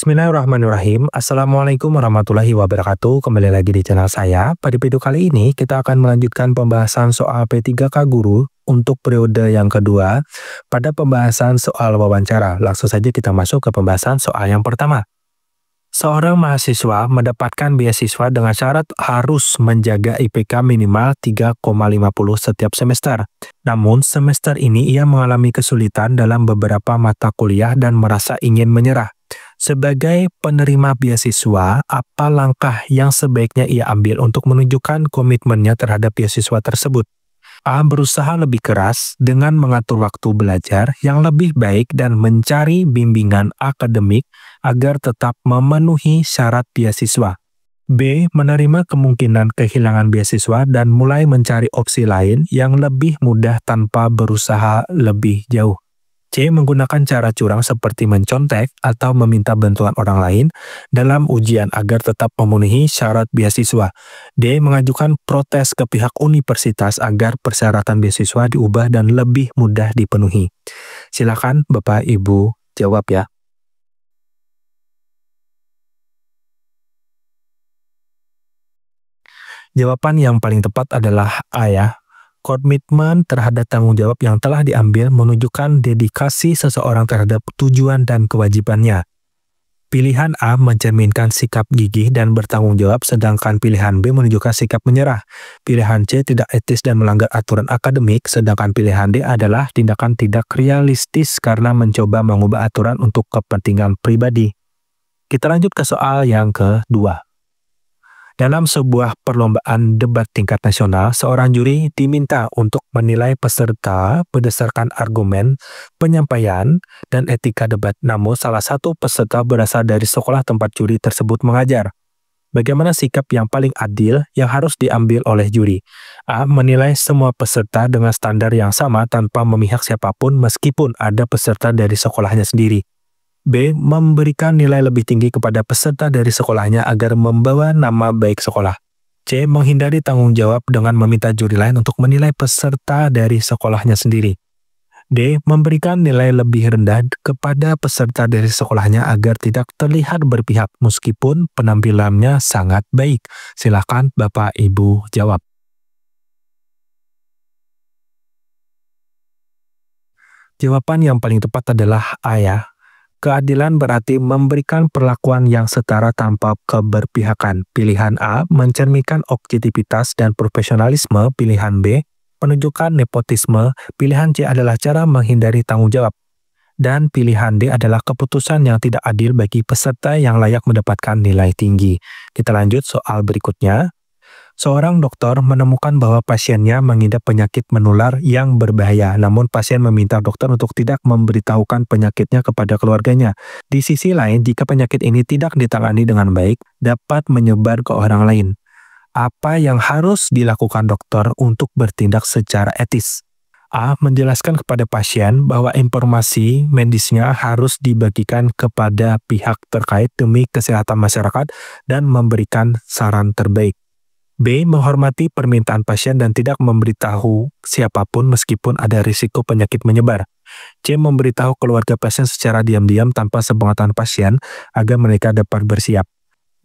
Bismillahirrahmanirrahim. Assalamualaikum warahmatullahi wabarakatuh. Kembali lagi di channel saya. Pada video kali ini kita akan melanjutkan pembahasan soal P3K Guru untuk periode yang kedua pada pembahasan soal wawancara. Langsung saja kita masuk ke pembahasan soal yang pertama. Seorang mahasiswa mendapatkan beasiswa dengan syarat harus menjaga IPK minimal 3,50 setiap semester. Namun semester ini ia mengalami kesulitan dalam beberapa mata kuliah dan merasa ingin menyerah. Sebagai penerima beasiswa, apa langkah yang sebaiknya ia ambil untuk menunjukkan komitmennya terhadap beasiswa tersebut? A. Berusaha lebih keras dengan mengatur waktu belajar yang lebih baik dan mencari bimbingan akademik agar tetap memenuhi syarat beasiswa. B. Menerima kemungkinan kehilangan beasiswa dan mulai mencari opsi lain yang lebih mudah tanpa berusaha lebih jauh. C. Menggunakan cara curang seperti mencontek atau meminta bantuan orang lain dalam ujian agar tetap memenuhi syarat beasiswa. D. Mengajukan protes ke pihak universitas agar persyaratan beasiswa diubah dan lebih mudah dipenuhi. Silakan Bapak Ibu jawab ya. Jawaban yang paling tepat adalah A ya. Komitmen terhadap tanggung jawab yang telah diambil menunjukkan dedikasi seseorang terhadap tujuan dan kewajibannya. Pilihan A mencerminkan sikap gigih dan bertanggung jawab, sedangkan pilihan B menunjukkan sikap menyerah. Pilihan C tidak etis dan melanggar aturan akademik, sedangkan pilihan D adalah tindakan tidak realistis karena mencoba mengubah aturan untuk kepentingan pribadi. Kita lanjut ke soal yang kedua. Dalam sebuah perlombaan debat tingkat nasional, seorang juri diminta untuk menilai peserta berdasarkan argumen, penyampaian, dan etika debat. Namun, salah satu peserta berasal dari sekolah tempat juri tersebut mengajar. Bagaimana sikap yang paling adil yang harus diambil oleh juri? A. Menilai semua peserta dengan standar yang sama tanpa memihak siapapun meskipun ada peserta dari sekolahnya sendiri. B. Memberikan nilai lebih tinggi kepada peserta dari sekolahnya agar membawa nama baik sekolah. C. Menghindari tanggung jawab dengan meminta juri lain untuk menilai peserta dari sekolahnya sendiri. D. Memberikan nilai lebih rendah kepada peserta dari sekolahnya agar tidak terlihat berpihak meskipun penampilannya sangat baik. Silakan Bapak Ibu jawab. Jawaban yang paling tepat adalah A ya. Keadilan berarti memberikan perlakuan yang setara tanpa keberpihakan. Pilihan A mencerminkan objektivitas dan profesionalisme. Pilihan B menunjukkan nepotisme. Pilihan C adalah cara menghindari tanggung jawab. Dan pilihan D adalah keputusan yang tidak adil bagi peserta yang layak mendapatkan nilai tinggi. Kita lanjut soal berikutnya. Seorang dokter menemukan bahwa pasiennya mengidap penyakit menular yang berbahaya, namun pasien meminta dokter untuk tidak memberitahukan penyakitnya kepada keluarganya. Di sisi lain, jika penyakit ini tidak ditangani dengan baik, dapat menyebar ke orang lain. Apa yang harus dilakukan dokter untuk bertindak secara etis? A. Menjelaskan kepada pasien bahwa informasi medisnya harus dibagikan kepada pihak terkait demi kesehatan masyarakat dan memberikan saran terbaik. B. Menghormati permintaan pasien dan tidak memberitahu siapapun meskipun ada risiko penyakit menyebar. C. Memberitahu keluarga pasien secara diam-diam tanpa sepengetahuan pasien agar mereka dapat bersiap.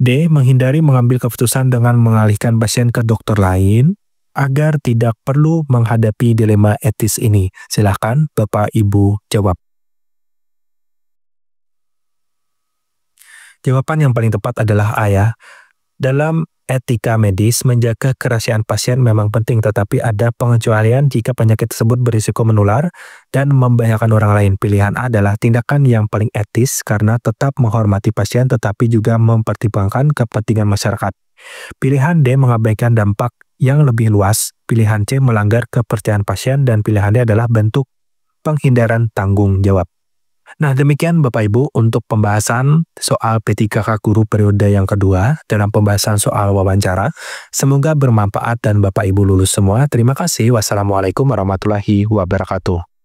D. Menghindari mengambil keputusan dengan mengalihkan pasien ke dokter lain agar tidak perlu menghadapi dilema etis ini. Silakan Bapak Ibu jawab. Jawaban yang paling tepat adalah A ya. Dalam etika medis, menjaga kerahasiaan pasien memang penting, tetapi ada pengecualian jika penyakit tersebut berisiko menular dan membahayakan orang lain. Pilihan A adalah tindakan yang paling etis karena tetap menghormati pasien tetapi juga mempertimbangkan kepentingan masyarakat. Pilihan D mengabaikan dampak yang lebih luas. Pilihan C melanggar kepercayaan pasien dan pilihan D adalah bentuk penghindaran tanggung jawab. Nah, demikian Bapak Ibu untuk pembahasan soal P3K Guru periode yang kedua dalam pembahasan soal wawancara. Semoga bermanfaat dan Bapak Ibu lulus semua. Terima kasih. Wassalamualaikum warahmatullahi wabarakatuh.